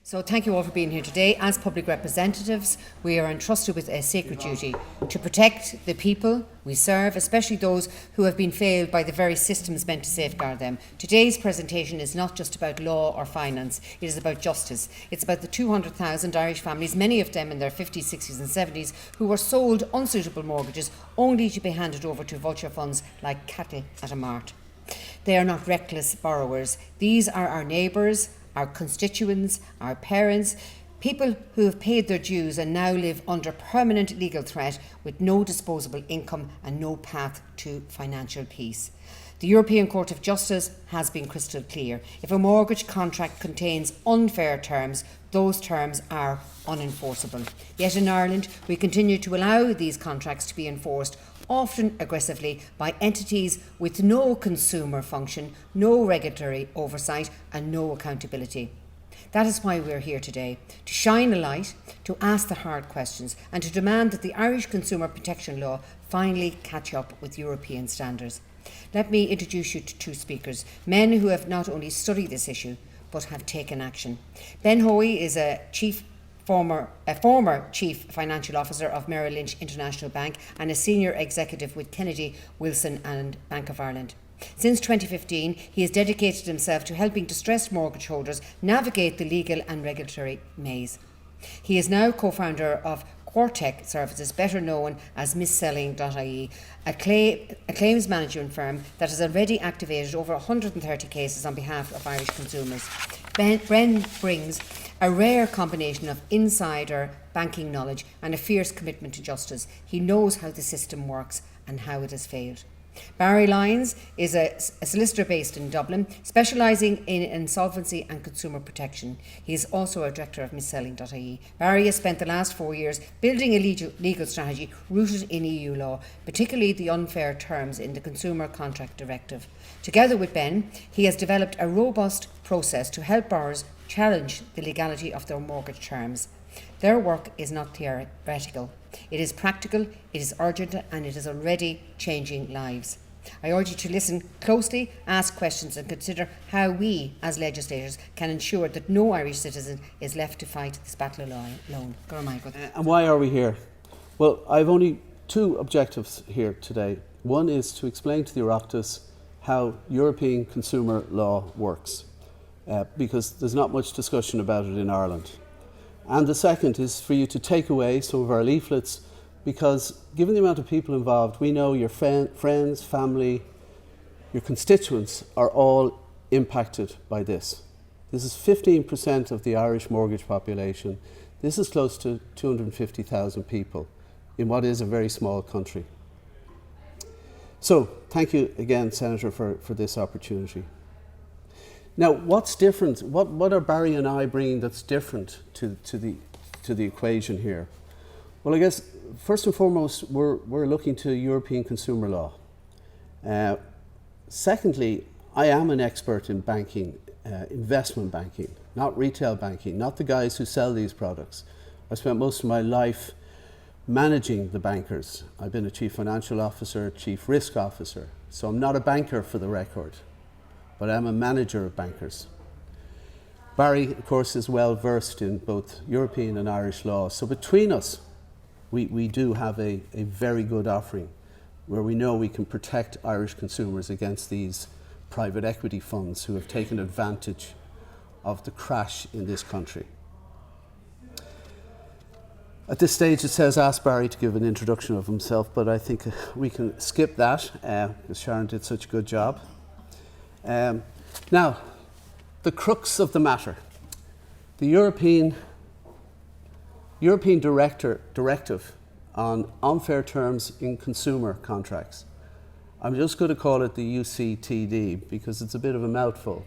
So thank you all for being here today. As public representatives, we are entrusted with a sacred duty to protect the people we serve, especially those who have been failed by the very systems meant to safeguard them. Today's presentation is not just about law or finance, it is about justice. It's about the 200,000 Irish families, many of them in their 50s, 60s and 70s, who were sold unsuitable mortgages only to be handed over to vulture funds like cattle at a mart. They are not reckless borrowers. These are our neighbours, our constituents, our parents, people who have paid their dues and now live under permanent legal threat with no disposable income and no path to financial peace. The European Court of Justice has been crystal clear. If a mortgage contract contains unfair terms, those terms are unenforceable. Yet in Ireland, we continue to allow these contracts to be enforced, often aggressively, by entities with no consumer function, no regulatory oversight and no accountability. That is why we are here today, to shine a light, to ask the hard questions and to demand that the Irish consumer protection law finally catch up with European standards. Let me introduce you to two speakers, men who have not only studied this issue but have taken action. Ben Hoey is a former Chief Financial Officer of Merrill Lynch International Bank and a Senior Executive with Kennedy, Wilson and Bank of Ireland. Since 2015, he has dedicated himself to helping distressed mortgage holders navigate the legal and regulatory maze. He is now co-founder of Quartech services, better known as Misselling.ie, a claims management firm that has already activated over 130 cases on behalf of Irish consumers. Ben brings a rare combination of insider banking knowledge and a fierce commitment to justice. He knows how the system works and how it has failed. Barry Lyons is a solicitor based in Dublin, specialising in insolvency and consumer protection. He is also a director of Misselling.ie. Barry has spent the last 4 years building a legal strategy rooted in EU law, particularly the unfair terms in the Consumer Contract Directive. Together with Ben, he has developed a robust process to help borrowers challenge the legality of their mortgage terms. Their work is not theoretical. It is practical, it is urgent, and it is already changing lives. I urge you to listen closely, ask questions, and consider how we, as legislators, can ensure that no Irish citizen is left to fight this battle alone. And why are we here? Well, I've only two objectives here today. One is to explain to the Oireachtas how European consumer law works, because there's not much discussion about it in Ireland. And the second is for you to take away some of our leaflets, because given the amount of people involved, we know your friends, family, your constituents are all impacted by this. This is 15% of the Irish mortgage population. This is close to 250,000 people in what is a very small country. So thank you again, Senator, for this opportunity. Now, what's different? What are Barry and I bringing that's different to the equation here? Well, I guess first and foremost, we're looking to European consumer law. Secondly, I am an expert in banking, investment banking, not retail banking, not the guys who sell these products. I spent most of my life managing the bankers. I've been a chief financial officer, chief risk officer, so I'm not a banker for the record, but I'm a manager of bankers. Barry, of course, is well versed in both European and Irish law. So between us, we do have a very good offering where we know we can protect Irish consumers against these private equity funds who have taken advantage of the crash in this country. At this stage, it says ask Barry to give an introduction of himself, but I think we can skip that because Sharon did such a good job. Now, the crux of the matter, the European Directive on unfair terms in consumer contracts. I'm just going to call it the UCTD because it's a bit of a mouthful,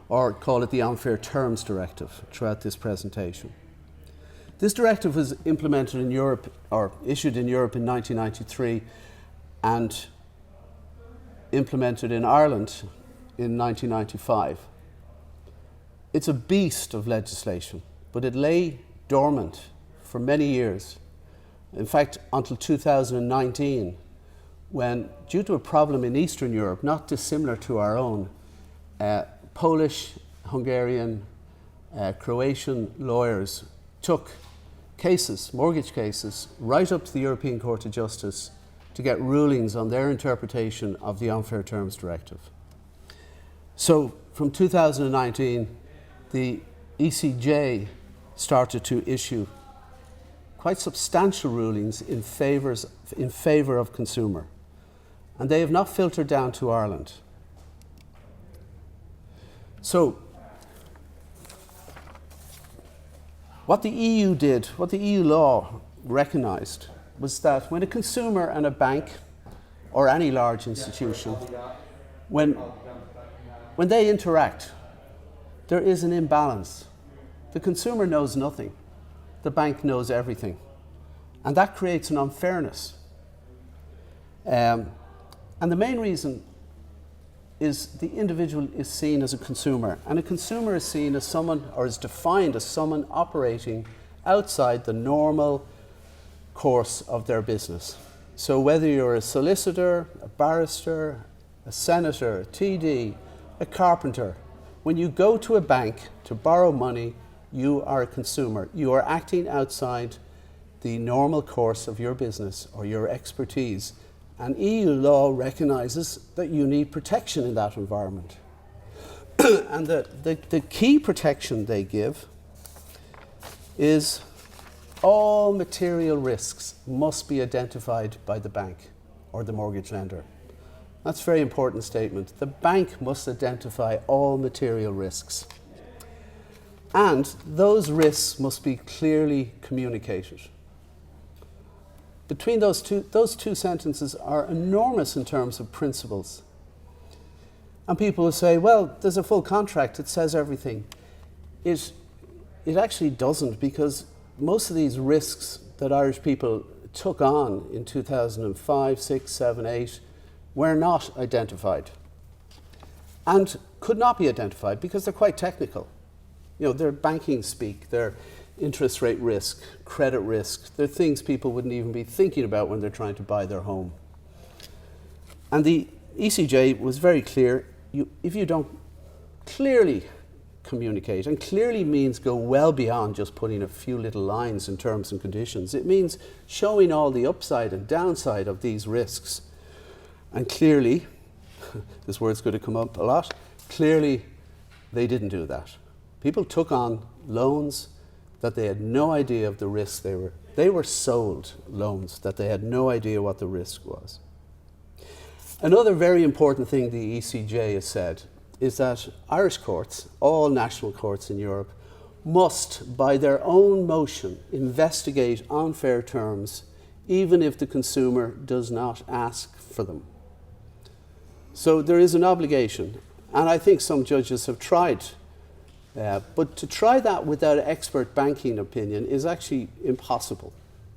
or call it the Unfair Terms Directive throughout this presentation. This directive was implemented in Europe, or issued in Europe in 1993 and implemented in Ireland in 1995. It's a beast of legislation, but it lay dormant for many years. In fact, until 2019, when, due to a problem in Eastern Europe, not dissimilar to our own, Polish, Hungarian, Croatian lawyers took cases, mortgage cases, right up to the European Court of Justice to get rulings on their interpretation of the Unfair Terms Directive. So from 2019, the ECJ started to issue quite substantial rulings in favour of consumer. And they have not filtered down to Ireland. So, what the EU did, what the EU law recognised, was that when a consumer and a bank, or any large institution, when they interact, there is an imbalance. The consumer knows nothing. The bank knows everything. And that creates an unfairness. And the main reason is the individual is seen as a consumer, and a consumer is seen as someone, or is defined as someone operating outside the normal course of their business. So whether you're a solicitor, a barrister, a senator, a TD, a carpenter, when you go to a bank to borrow money, you are a consumer. You are acting outside the normal course of your business or your expertise. And EU law recognises that you need protection in that environment. And the key protection they give is all material risks must be identified by the bank or the mortgage lender. That's a very important statement. The bank must identify all material risks. And those risks must be clearly communicated. Between those two sentences are enormous in terms of principles. And people will say, well, there's a full contract, it says everything. It actually doesn't, because most of these risks that Irish people took on in 2005, 6, 7, 8 were not identified. And could not be identified because they're quite technical. You know, they're banking speak, they're interest rate risk, credit risk. They're things people wouldn't even be thinking about when they're trying to buy their home. And the ECJ was very clear, if you don't clearly communicate, and clearly means go well beyond just putting a few little lines in terms and conditions. It means showing all the upside and downside of these risks. And clearly, this word's going to come up a lot, clearly they didn't do that. People took on loans that they had no idea of the risk they were sold loans that they had no idea what the risk was. Another very important thing the ECJ has said is that Irish courts, all national courts in Europe, must, by their own motion, investigate unfair terms, even if the consumer does not ask for them. So there is an obligation, and I think some judges have tried. But to try that without expert banking opinion is actually impossible,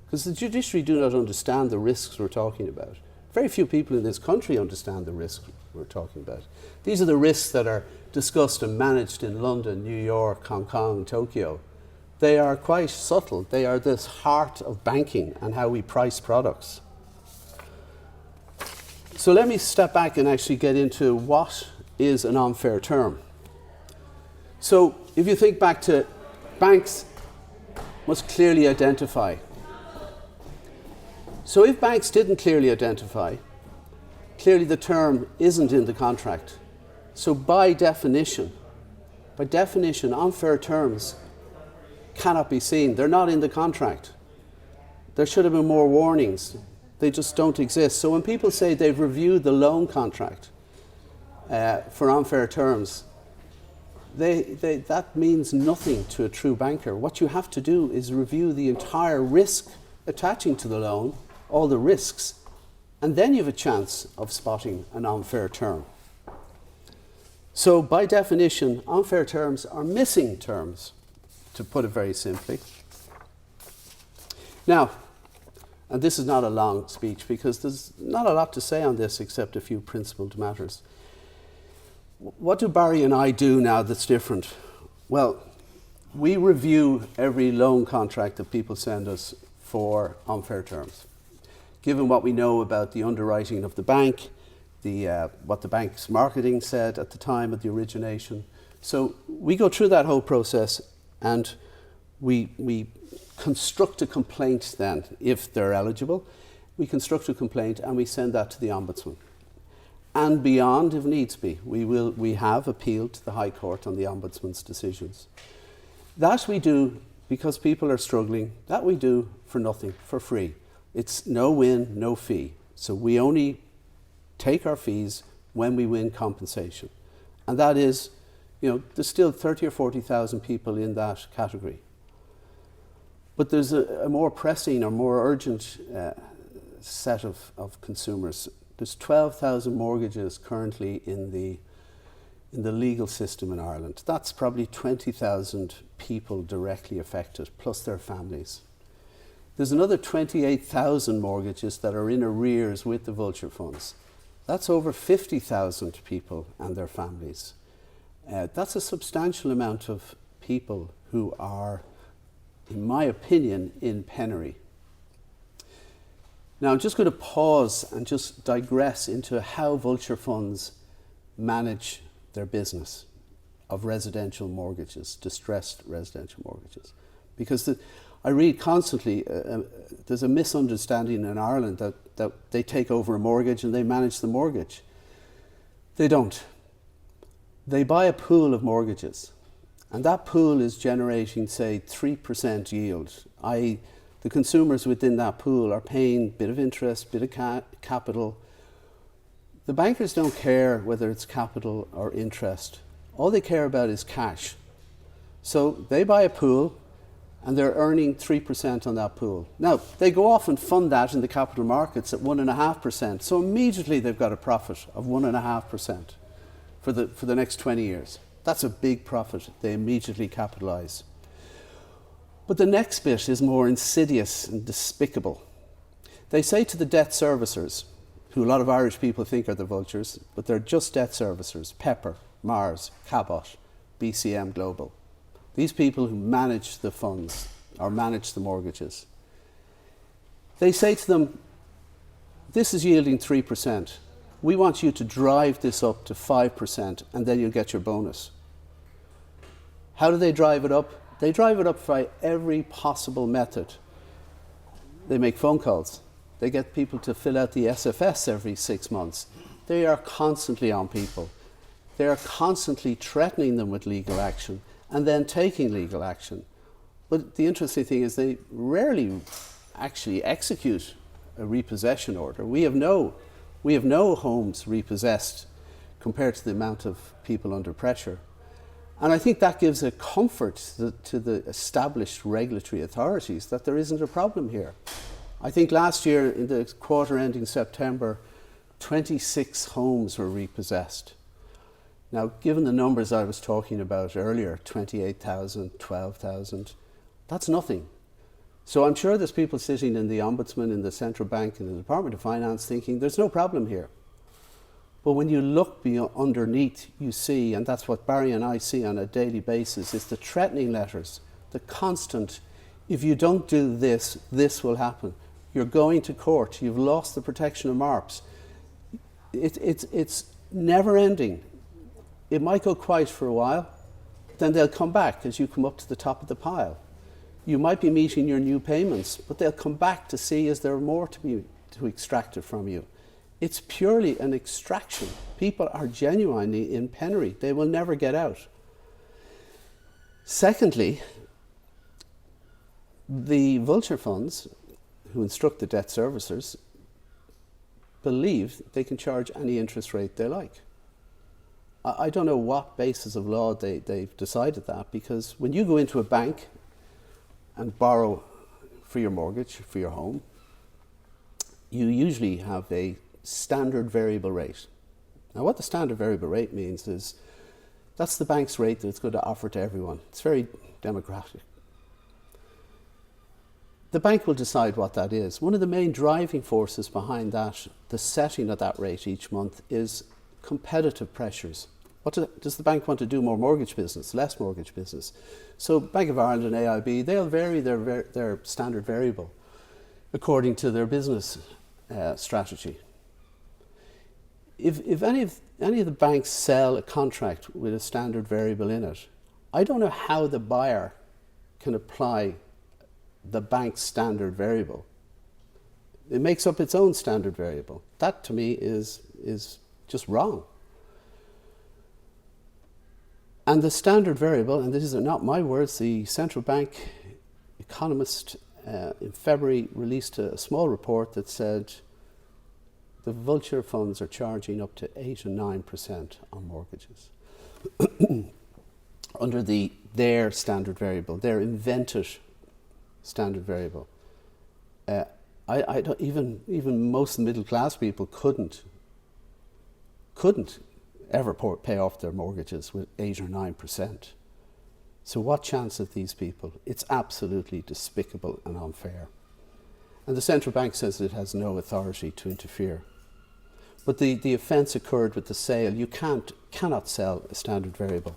because the judiciary do not understand the risks we're talking about. Very few people in this country understand the risks we're talking about. These are the risks that are discussed and managed in London, New York, Hong Kong, Tokyo. They are quite subtle. They are this heart of banking and how we price products. So let me step back and actually get into what is an unfair term. So if you think back to banks must clearly identify. So if banks didn't clearly identify, clearly the term isn't in the contract. So by definition, unfair terms cannot be seen. They're not in the contract. There should have been more warnings. They just don't exist. So when people say they've reviewed the loan contract for unfair terms, that means nothing to a true banker. What you have to do is review the entire risk attaching to the loan, all the risks, and then you have a chance of spotting an unfair term. So by definition, unfair terms are missing terms, to put it very simply. Now, and this is not a long speech because there's not a lot to say on this except a few principled matters. What do Barry and I do now that's different? Well, we review every loan contract that people send us for unfair terms. Given what we know about the underwriting of the bank, what the bank's marketing said at the time of the origination, So we go through that whole process, and we construct a complaint then, if they're eligible. We construct a complaint and we send that to the Ombudsman. And beyond, if needs be, we have appealed to the High Court on the Ombudsman's decisions. That we do because people are struggling. That we do for nothing, for free. It's no win, no fee. So we only take our fees when we win compensation. And that is, there's still 30 or 40,000 people in that category. But there's a more pressing or more urgent set of consumers. There's 12,000 mortgages currently in the legal system in Ireland. That's probably 20,000 people directly affected, plus their families. There's another 28,000 mortgages that are in arrears with the Vulture funds. That's over 50,000 people and their families. That's a substantial amount of people who are, in my opinion, in penury. Now I'm just going to pause and just digress into how Vulture funds manage their business of residential mortgages, distressed residential mortgages. Because I read constantly, there's a misunderstanding in Ireland that they take over a mortgage and they manage the mortgage. They don't. They buy a pool of mortgages, and that pool is generating, say, 3% yield, i.e. the consumers within that pool are paying a bit of interest, bit of capital. The bankers don't care whether it's capital or interest. All they care about is cash. So they buy a pool and they're earning 3% on that pool. Now, they go off and fund that in the capital markets at 1.5%. So immediately they've got a profit of 1.5% for the next 20 years. That's a big profit they immediately capitalise. But the next bit is more insidious and despicable. They say to the debt servicers, who a lot of Irish people think are the vultures, but they're just debt servicers, Pepper, Mars, Cabot, BCM Global. These people who manage the funds or manage the mortgages. They say to them, this is yielding 3%. We want you to drive this up to 5% and then you'll get your bonus. How do they drive it up? They drive it up by every possible method. They make phone calls. They get people to fill out the SFS every 6 months. They are constantly on people. They are constantly threatening them with legal action and then taking legal action. But the interesting thing is they rarely actually execute a repossession order. We have no homes repossessed compared to the amount of people under pressure. And I think that gives a comfort to the established regulatory authorities that there isn't a problem here. I think last year, in the quarter ending September, 26 homes were repossessed. Now, given the numbers I was talking about earlier, 28,000, 12,000, that's nothing. So I'm sure there's people sitting in the Ombudsman, in the Central Bank, in the Department of Finance thinking there's no problem here. But when you look underneath, you see, and that's what Barry and I see on a daily basis, is the threatening letters, the constant, if you don't do this, this will happen. You're going to court, you've lost the protection of MARPs. It's never ending. It might go quiet for a while, then they'll come back as you come up to the top of the pile. You might be meeting your new payments, but they'll come back to see is there more to be extracted from you. It's purely an extraction. People are genuinely in penury. They will never get out. Secondly, the Vulture funds, who instruct the debt servicers, believe they can charge any interest rate they like. I don't know what basis of law they've decided that, because when you go into a bank and borrow for your mortgage, for your home, you usually have a standard variable rate. Now, what the standard variable rate means is that's the bank's rate that it's going to offer to everyone. It's very democratic. The bank will decide what that is. One of the main driving forces behind that, the setting of that rate each month, is competitive pressures. Does the bank want to do more mortgage business, less mortgage business? So Bank of Ireland and AIB, they'll vary their standard variable according to their business strategy. if any of the banks sell a contract with a standard variable in it, I don't know how the buyer can apply the bank's standard variable. It makes up its own standard variable. That to me is just wrong. And the standard variable, and these are not my words, the central bank economist in February released a small report that said the Vulture funds are charging up to 8 and 9% on mortgages under their standard variable, their invented standard variable. I don't, even most middle class people couldn't ever pay off their mortgages with 8 or 9%. So what chance have these people? It's absolutely despicable and unfair. And the central bank says it has no authority to interfere. But the offence occurred with the sale. You cannot sell a standard variable.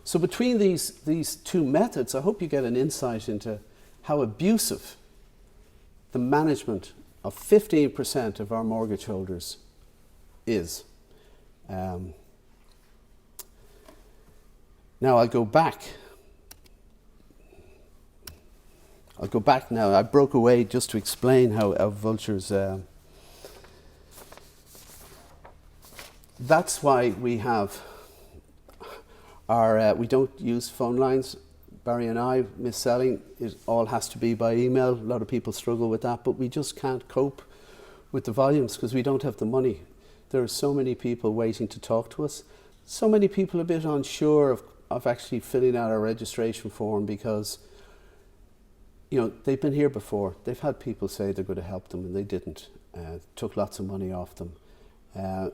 So between these two methods, I hope you get an insight into how abusive the management of 15% of our mortgage holders is. Now I'll go back now. I broke away just to explain how Vulture's... that's why we have our... we don't use phone lines. Barry and I, Misselling, it all has to be by email. A lot of people struggle with that, but we just can't cope with the volumes because we don't have the money. There are so many people waiting to talk to us. So many people a bit unsure of actually filling out our registration form because, you know, they've been here before. They've had people say they're going to help them and they didn't. Took lots of money off them.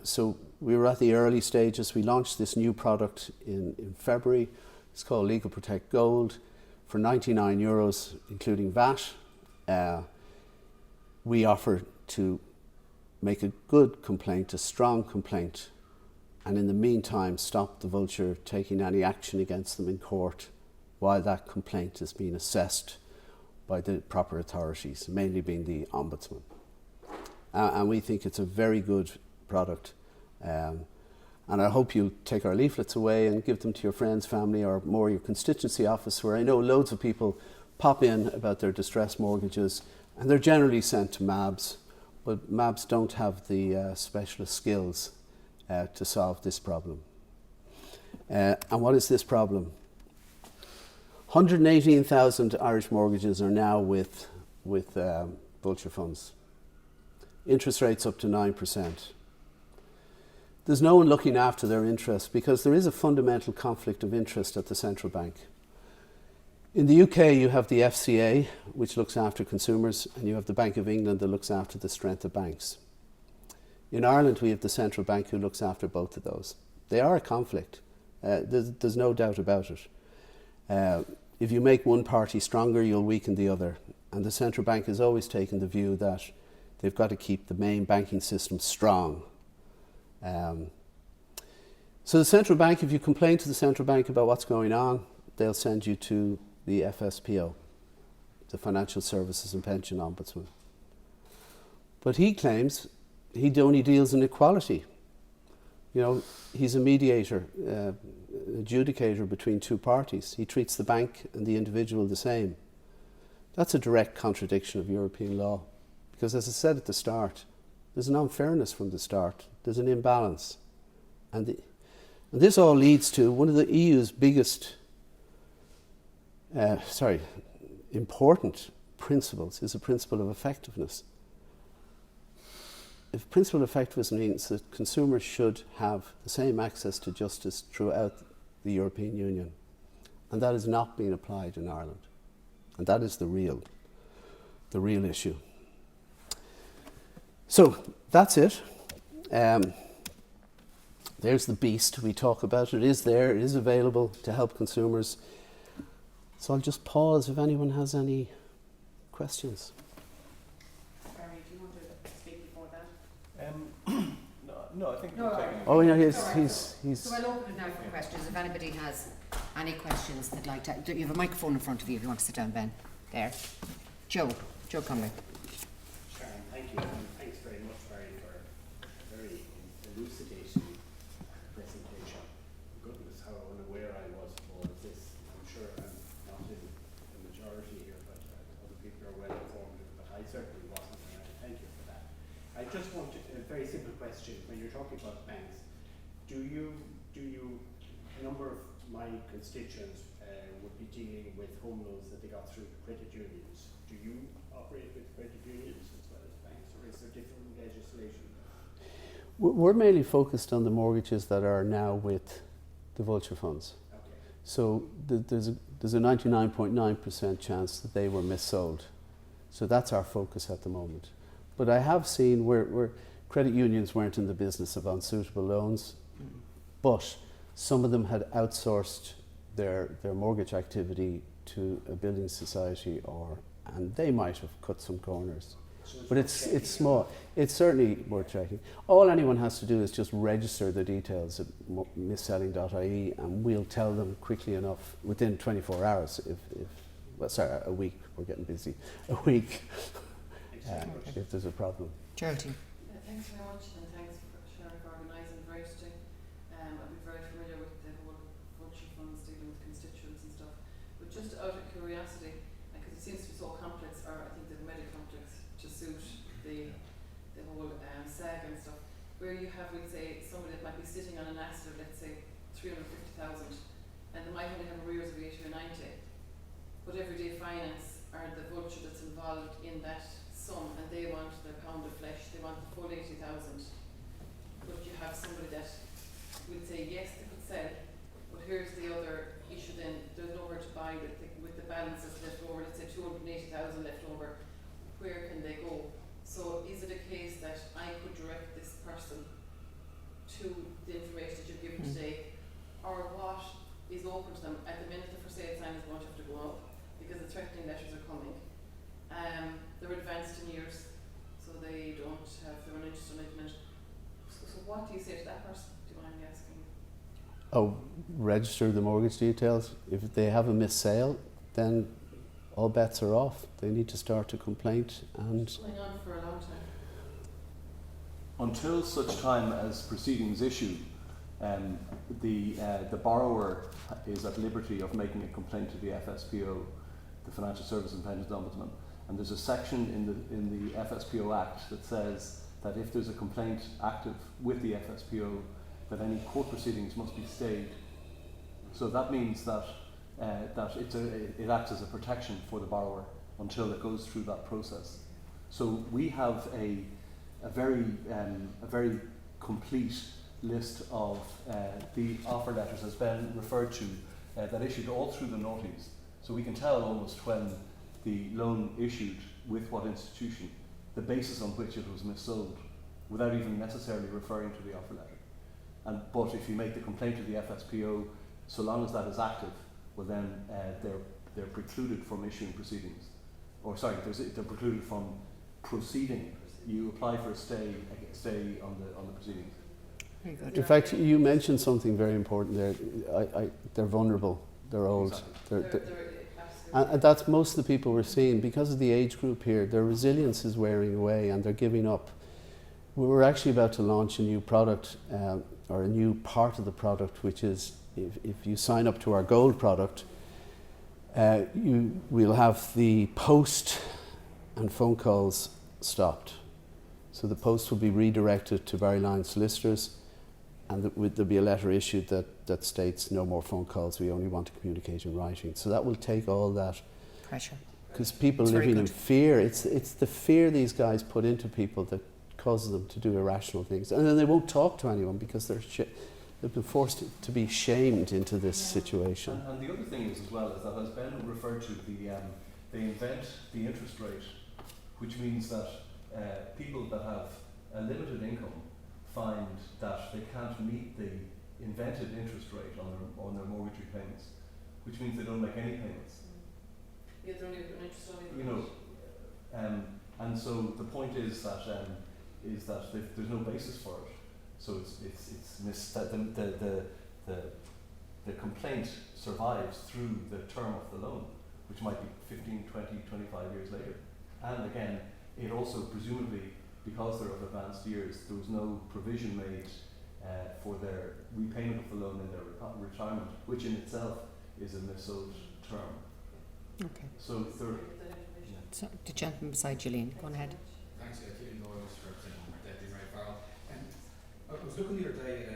So we were at the early stages. We launched this new product in February. It's called Legal Protect Gold for €99, including VAT. We offer to make a good complaint, a strong complaint, and in the meantime stop the Vulture taking any action against them in court while that complaint is being assessed by the proper authorities, mainly being the Ombudsman. And we think it's a very good product. And I hope you take our leaflets away and give them to your friends, family, or more your constituency office, where I know loads of people pop in about their distressed mortgages, and they're generally sent to MABs, but MABs don't have the specialist skills to solve this problem. And what is this problem? 118,000 Irish mortgages are now with Vulture funds. Interest rates up to 9%. There's no one looking after their interests because there is a fundamental conflict of interest at the central bank. In the UK, you have the FCA, which looks after consumers, and you have the Bank of England that looks after the strength of banks. In Ireland, we have the central bank who looks after both of those. They are a conflict. There's no doubt about it. If you make one party stronger, you'll weaken the other. And the central bank has always taken the view that they've got to keep the main banking system strong. So the central bank, if you complain to the central bank about what's going on, they'll send you to the FSPO, the Financial Services and Pension Ombudsman. But he claims he only deals in equality. You know, he's a mediator, adjudicator between two parties. He treats the bank and the individual the same. That's a direct contradiction of European law. Because as I said at the start, there's an unfairness from the start. There's an imbalance. And this all leads to one of the EU's biggest, important principles is the principle of effectiveness. If principle of effectiveness means that consumers should have the same access to justice throughout the European Union. And that is not being applied in Ireland. And that is the real issue. So that's it. There's the beast we talk about. It is there. It is available to help consumers. So I'll just pause if anyone has any questions. Barry, do you want to speak before that? No, I think we're taking... Oh, yeah, he's... So I'll open it now for questions. If anybody has any questions they'd like to... You have a microphone in front of you if you want to sit down, Ben. There. Joe Conway. Sharon, thank you, and thanks very much, Barry, for a very elucidating Do you, a number of my constituents would be dealing with home loans that they got through credit unions. Do you operate with credit unions as well as banks, or is there different legislation? We're mainly focused on the mortgages that are now with the Vulture funds. Okay. So there's a 99.9% chance that they were missold. So that's our focus at the moment. But I have seen where credit unions weren't in the business of unsuitable loans, but some of them had outsourced their mortgage activity to a building society, and they might have cut some corners. So But it's small. It's certainly worth checking. All anyone has to do is just register the details at Misselling.ie, and we'll tell them quickly enough within 24 hours. A week. We're getting busy. A week. If there's a problem. Geraldine. Thanks very much, and thanks for Sharon for organising. Very interesting. I've been very familiar with the whole Vulture funds dealing with constituents and stuff. But just out of curiosity, because it seems to be so complex, or I think they've made it complex to suit the whole SAG and stuff, where you have, we'd say, somebody that might be sitting on an asset of, let's say, 350,000, and they might only have arrears of 80 or 90, but Everyday Finance are the Vulture that's involved in that sum, and they want their pound of flesh, they want the full 80,000. But you have somebody that would say, yes, they could sell, but here's the other issue then, there's nowhere to buy with the balances left over, let's say 280,000 left over, where can they go? So is it a case that I could direct this person to the information that you've given today, or what is open to them? At the minute the for sale sign is going to have to go up, because the threatening letters are coming. They're advanced in years, so they don't have their own interest in it. So what do you say to that person? Do you mind me asking? Oh, register the mortgage details. If they have a missed sale, then all bets are off. They need to start a complaint, and It's going on for a long time. Until such time as proceedings issue, the borrower is at liberty of making a complaint to the FSPO, the Financial Services and Pensions Ombudsman. And there's a section in the FSPO Act that says that if there's a complaint active with the FSPO, that any court proceedings must be stayed. So that means that it acts as a protection for the borrower until it goes through that process. So we have a very complete list of the offer letters, as Ben referred to, that issued all through the noughties. So we can tell almost when the loan issued with what institution, the basis on which it was missold, without even necessarily referring to the offer letter. But if you make the complaint to the FSPO, so long as that is active, well then they're precluded from issuing proceedings. They're precluded from proceeding. You apply for a stay on the proceedings. Very good. in fact, you mentioned something very important there. They're vulnerable. They're old. Exactly. And that's most of the people we're seeing. Because of the age group here, their resilience is wearing away and they're giving up. We're actually about to launch a new product, or a new part of the product, which is if you sign up to our gold product, we'll have the post and phone calls stopped. So the post will be redirected to Barry Lyons solicitors, and there'll be a letter issued that states no more phone calls, we only want to communicate in writing. So that will take all that Pressure. because people It's very living in good. fear, it's the fear these guys put into people that causes them to do irrational things. And then they won't talk to anyone because they've been forced to be shamed into this situation. And the other thing is as well is that, as Ben referred to, they invent the interest rate, which means that people that have a limited income find that they can't meet the invented interest rate on their mortgage repayments, which means they don't make any payments. Yeah, they're only an interest only. You know, and so the point is that there's no basis for it. So the complaint survives through the term of the loan, which might be 15, 20, 25 years later. And again, it also presumably, because they're of advanced years, there was no provision made for their repayment of the loan in their retirement, which in itself is a missold term. Okay. So there. So the gentleman beside Gillian, go on ahead. Thanks, Keelan Doyle, representing Deputy Mary Farrell. I was looking the other day,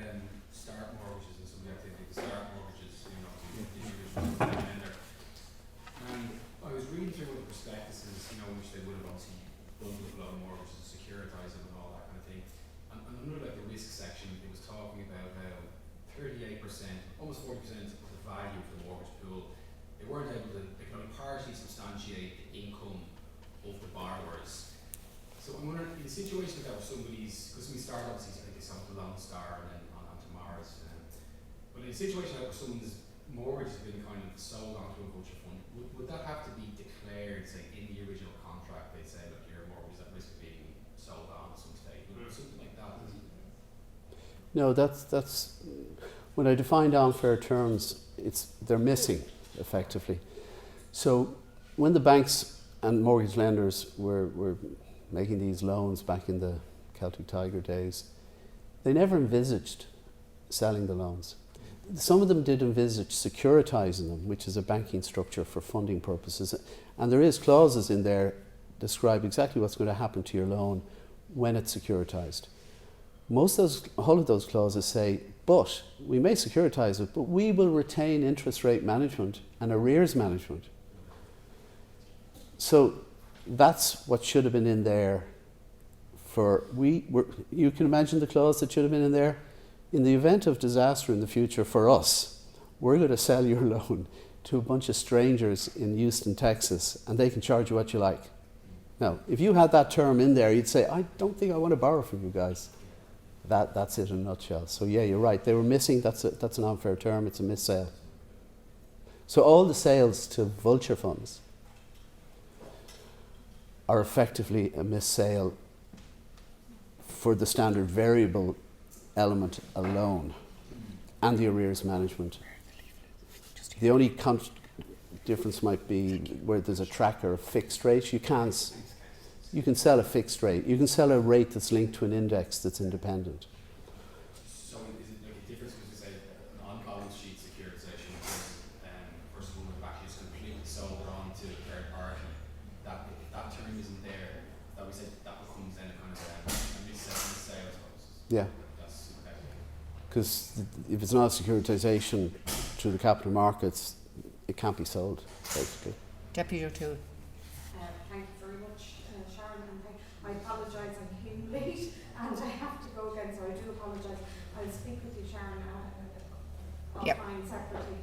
talking about how 38%, almost 40% of the value of the mortgage pool, they can only partially substantiate the income of the borrowers. So I'm wondering, in a situation like that where because we start obviously, like they saw the Lone Star and then on to Mars, but in a situation like that where someone's mortgage has been kind of sold onto a vulture fund, would that have to be declared, say, in the original contract? They'd say, look, your mortgage is at risk of being sold on at some stage. Something like that. No, that's when I defined unfair terms, they're missing effectively. So when the banks and mortgage lenders were making these loans back in the Celtic Tiger days, they never envisaged selling the loans. Some of them did envisage securitizing them, which is a banking structure for funding purposes. And there is clauses in there describe exactly what's going to happen to your loan when it's securitized. All of those clauses say, but we may securitize it, but we will retain interest rate management and arrears management. So that's what should have been in there. You can imagine the clause that should have been in there. In the event of disaster in the future for us, we're going to sell your loan to a bunch of strangers in Houston, Texas, and they can charge you what you like. Now, if you had that term in there, you'd say, I don't think I want to borrow from you guys. That's it in a nutshell. So yeah, you're right. They were missing. That's an unfair term. It's a missale. So all the sales to vulture funds are effectively a missale for the standard variable element alone and the arrears management. The only difference might be where there's a tracker of fixed rate. You can sell a fixed rate. You can sell a rate that's linked to an index that's independent. So is it like a difference because we say an on-balance sheet securitization versus one that actually just completely sold it on to a third party? That if that term isn't there, that we say that becomes then a kind of a missale, I suppose. Yeah. Because if it's not a securitization through the capital markets, it can't be sold, basically. Deputy O'Toole. Thank you very much, Sharon, and I apologise, I came late and I have to go again, so I do apologise. I'll speak with you, Sharon, offline separately.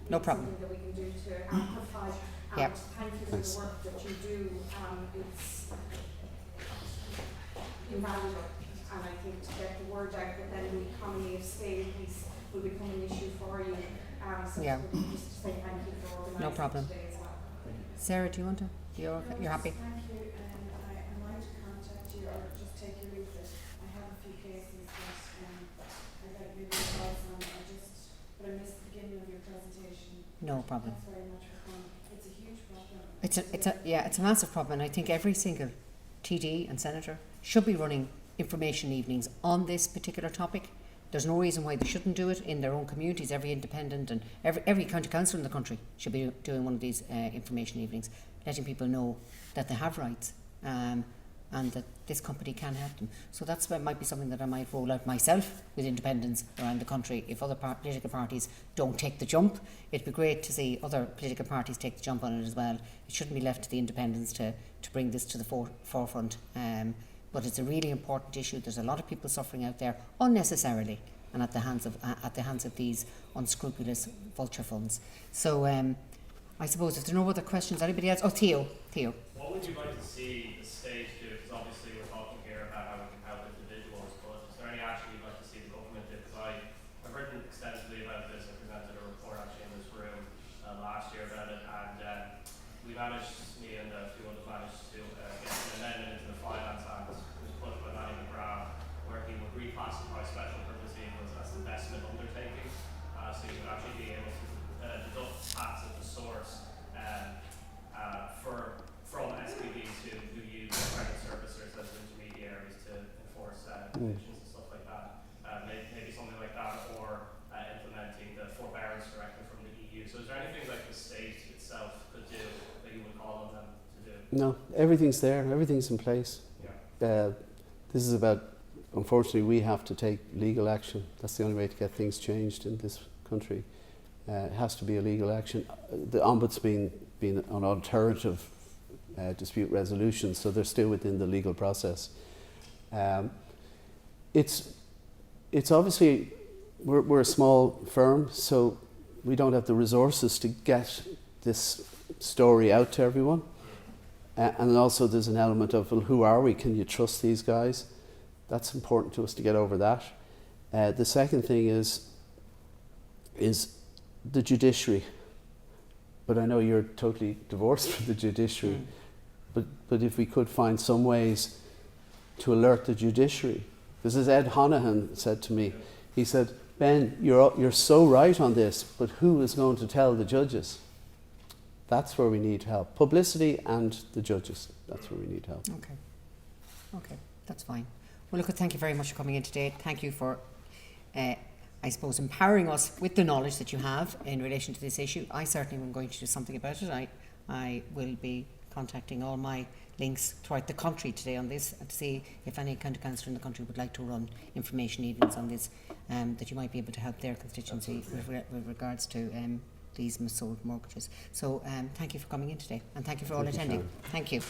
No problem. Something that we can do to amplify. Yep. Thank you for the work that you do. It's invaluable, and I think to get the word out that then the economy of scale piece will become an issue for you. So Yeah. just to say thank you for organising No problem. today as well. Sarah, do you want to? You're happy? Thank you, and I might contact you or just take your leaflet. I have a few cases that I'd like your advice on. But I missed the beginning of your presentation. No problem. Thanks very much for coming. It's a huge problem. It's a massive problem, and I think every single TD and senator should be running information evenings on this particular topic. There's no reason why they shouldn't do it in their own communities. Every independent and every county council in the country should be doing one of these information evenings, letting people know that they have rights and that this company can help them. So that's might be something that I might roll out myself with independents around the country. If other political parties don't take the jump, it'd be great to see other political parties take the jump on it as well. It shouldn't be left to the independents to bring this to the forefront. But it's a really important issue. There's a lot of people suffering out there unnecessarily and at the hands of these unscrupulous vulture funds. So I suppose if there are no other questions, anybody else? Oh, Theo. What would you like to see the state do? Because obviously we're talking here about how we can help individuals, but is there any action you'd like to see the government do? Because I've written extensively about this. I presented a report actually in this room last year about it, and we managed, me and a few others managed to get an amendment into the Finance Act, which was put by Manny McGrath, where he would reclassify special purpose vehicles as investment undertaking, so you would actually be able to deduct tax at the source from SPVs who use credit servicers as intermediaries to enforce conditions and stuff like that. Maybe something like that, or implementing the forbearance directive from the EU. So is there anything like the state itself could do that you would call on them to do? No, everything's there, everything's in place. Yeah. This is about, unfortunately, we have to take legal action. That's the only way to get things changed in this country. It has to be a legal action. The Ombudsman being an alternative dispute resolution, so they're still within the legal process. It's obviously we're a small firm, so we don't have the resources to get this story out to everyone. And also there's an element of, well, who are we? Can you trust these guys? That's important to us to get over that. The second thing is the judiciary. But I know you're totally divorced from the judiciary. But if we could find some ways to alert the judiciary. This is Ed Honohan said to me. He said, Ben, you're so right on this, but who is going to tell the judges? That's where we need help. Publicity and the judges. That's where we need help. Okay, that's fine. Well, look, thank you very much for coming in today. Thank you for, I suppose, empowering us with the knowledge that you have in relation to this issue. I certainly am going to do something about it. I will be contacting all my links throughout the country today on this and to see if any county councillor in the country would like to run information evenings on this, that you might be able to help their constituency with regards to these missold mortgages. So thank you for coming in today, and thank you for all attending. Thank you.